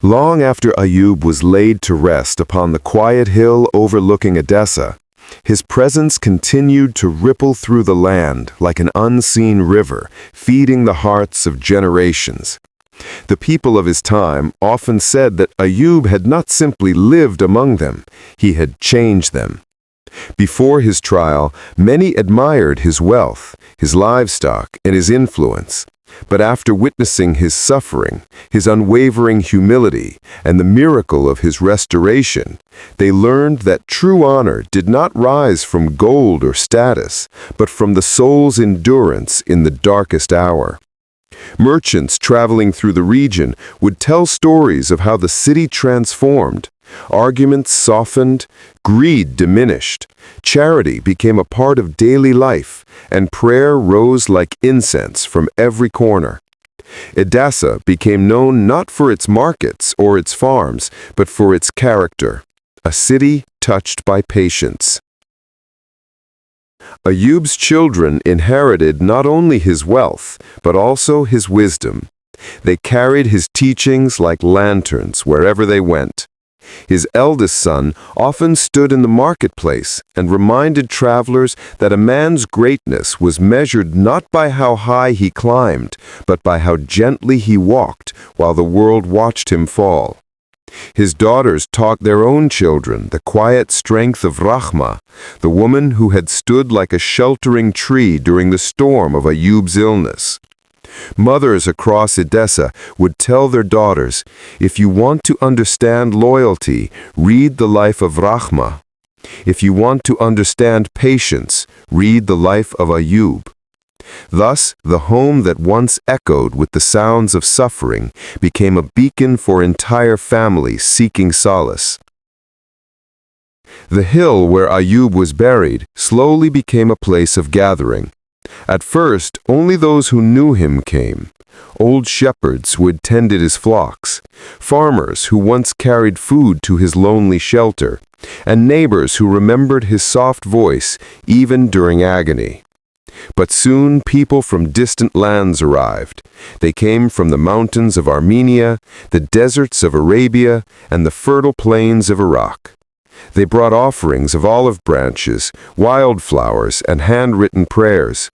Long after Ayyub was laid to rest upon the quiet hill overlooking Edessa, his presence continued to ripple through the land like an unseen river, feeding the hearts of generations. The people of his time often said that Ayyub had not simply lived among them, he had changed them. Before his trial, many admired his wealth, his livestock, and his influence. But after witnessing his suffering, his unwavering humility, and the miracle of his restoration, they learned that true honor did not rise from gold or status, but from the soul's endurance in the darkest hour. Merchants traveling through the region would tell stories of how the city transformed. Arguments softened, greed diminished, charity became a part of daily life, and prayer rose like incense from every corner. Edessa became known not for its markets or its farms, but for its character, a city touched by patience. Ayyub's children inherited not only his wealth, but also his wisdom. They carried his teachings like lanterns wherever they went. His eldest son often stood in the marketplace and reminded travelers that a man's greatness was measured not by how high he climbed, but by how gently he walked while the world watched him fall. His daughters taught their own children the quiet strength of Rahma, the woman who had stood like a sheltering tree during the storm of Ayyub's illness. Mothers across Edessa would tell their daughters, if you want to understand loyalty, read the life of Rahma. If you want to understand patience, read the life of Ayyub. Thus, the home that once echoed with the sounds of suffering became a beacon for entire families seeking solace. The hill where Ayyub was buried slowly became a place of gathering. At first, only those who knew him came. Old shepherds who had tended his flocks, farmers who once carried food to his lonely shelter, and neighbors who remembered his soft voice even during agony. But soon people from distant lands arrived. They came from the mountains of Armenia, the deserts of Arabia, and the fertile plains of Iraq. They brought offerings of olive branches, wildflowers, and handwritten prayers.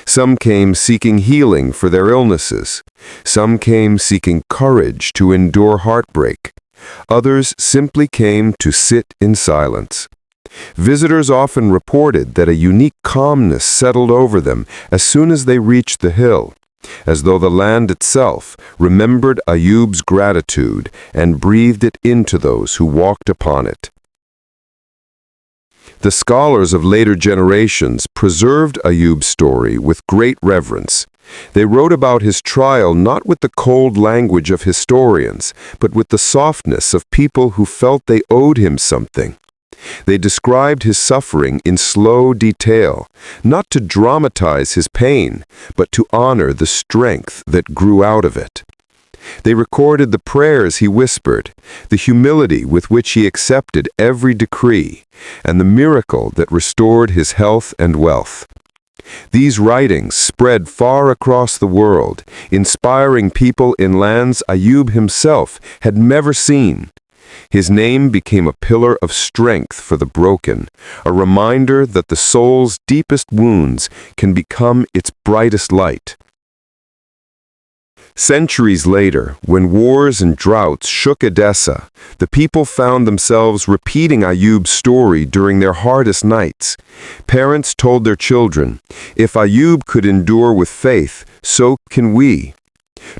Some came seeking healing for their illnesses. Some came seeking courage to endure heartbreak. Others simply came to sit in silence. Visitors often reported that a unique calmness settled over them as soon as they reached the hill, as though the land itself remembered Ayyub's gratitude and breathed it into those who walked upon it. The scholars of later generations preserved Ayyub's story with great reverence. They wrote about his trial not with the cold language of historians, but with the softness of people who felt they owed him something. They described his suffering in slow detail, not to dramatize his pain, but to honor the strength that grew out of it. They recorded the prayers he whispered, the humility with which he accepted every decree, and the miracle that restored his health and wealth. These writings spread far across the world, inspiring people in lands Ayyub himself had never seen. His name became a pillar of strength for the broken, a reminder that the soul's deepest wounds can become its brightest light. Centuries later, when wars and droughts shook Edessa, the people found themselves repeating Ayyub's story during their hardest nights. Parents told their children, "If Ayyub could endure with faith, so can we."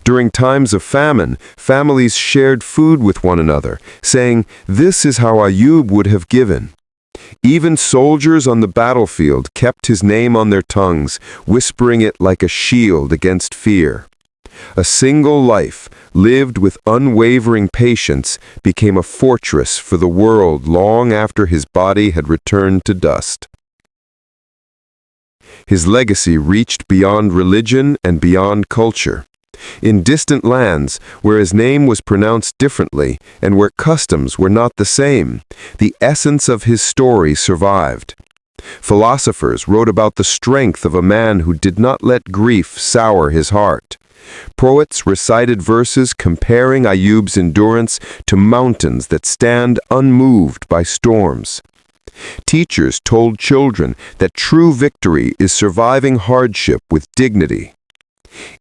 During times of famine, families shared food with one another, saying, "This is how Ayyub would have given." Even soldiers on the battlefield kept his name on their tongues, whispering it like a shield against fear. A single life, lived with unwavering patience, became a fortress for the world long after his body had returned to dust. His legacy reached beyond religion and beyond culture. In distant lands, where his name was pronounced differently and where customs were not the same, the essence of his story survived. Philosophers wrote about the strength of a man who did not let grief sour his heart. Poets recited verses comparing Ayyub's endurance to mountains that stand unmoved by storms. Teachers told children that true victory is surviving hardship with dignity.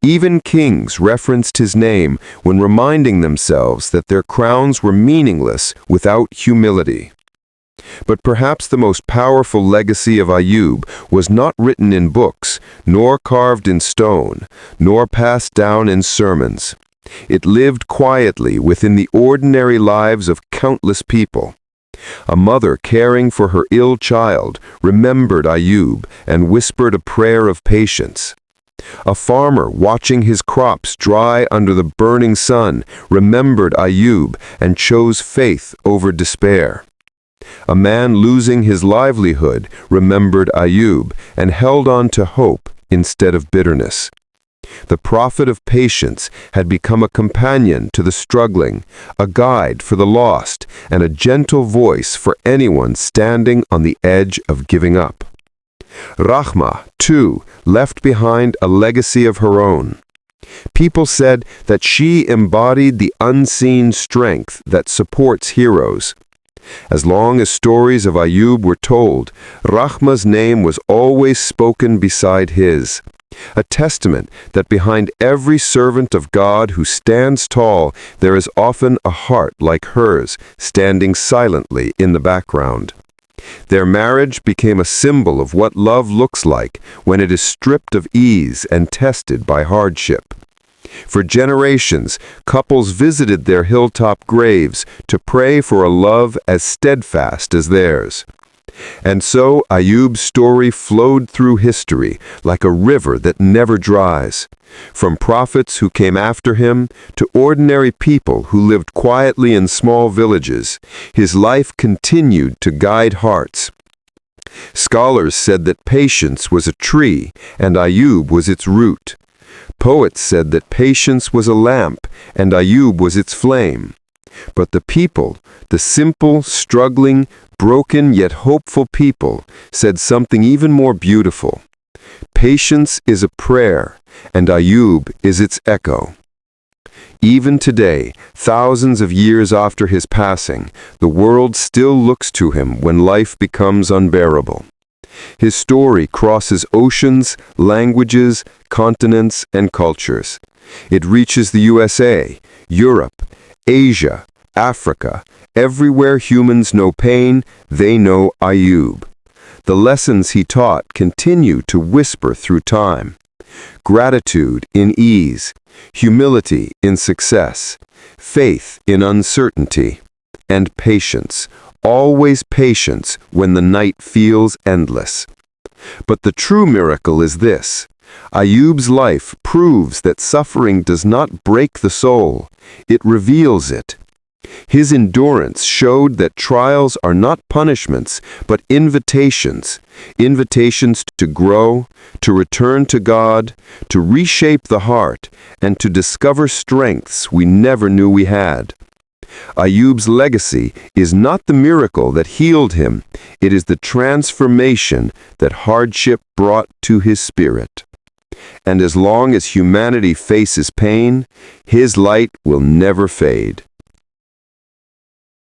Even kings referenced his name when reminding themselves that their crowns were meaningless without humility. But perhaps the most powerful legacy of Ayyub was not written in books, nor carved in stone, nor passed down in sermons. It lived quietly within the ordinary lives of countless people. A mother caring for her ill child remembered Ayyub and whispered a prayer of patience. A farmer watching his crops dry under the burning sun remembered Ayyub and chose faith over despair. A man losing his livelihood remembered Ayyub and held on to hope instead of bitterness. The prophet of patience had become a companion to the struggling, a guide for the lost, and a gentle voice for anyone standing on the edge of giving up. Rahma, too, left behind a legacy of her own. People said that she embodied the unseen strength that supports heroes. As long as stories of Ayyub were told, Rahma's name was always spoken beside his. A testament that behind every servant of God who stands tall, there is often a heart like hers, standing silently in the background. Their marriage became a symbol of what love looks like when it is stripped of ease and tested by hardship. For generations, couples visited their hilltop graves to pray for a love as steadfast as theirs. And so Ayyub's story flowed through history like a river that never dries. From prophets who came after him to ordinary people who lived quietly in small villages, his life continued to guide hearts. Scholars said that patience was a tree and Ayyub was its root. Poets said that patience was a lamp and Ayyub was its flame. But the people, the simple, struggling, broken yet hopeful people, said something even more beautiful. Patience is a prayer, and Ayyub is its echo. Even today, thousands of years after his passing, the world still looks to him when life becomes unbearable. His story crosses oceans, languages, continents, and cultures. It reaches the USA, Europe, Asia, Africa. Everywhere humans know pain, they know Ayyub. The lessons he taught continue to whisper through time. Gratitude in ease, humility in success, faith in uncertainty, and patience. Always patience when the night feels endless. But the true miracle is this. Ayyub's life proves that suffering does not break the soul, it reveals it. His endurance showed that trials are not punishments, but invitations. Invitations to grow, to return to God, to reshape the heart, and to discover strengths we never knew we had. Ayyub's legacy is not the miracle that healed him, it is the transformation that hardship brought to his spirit. And as long as humanity faces pain, his light will never fade.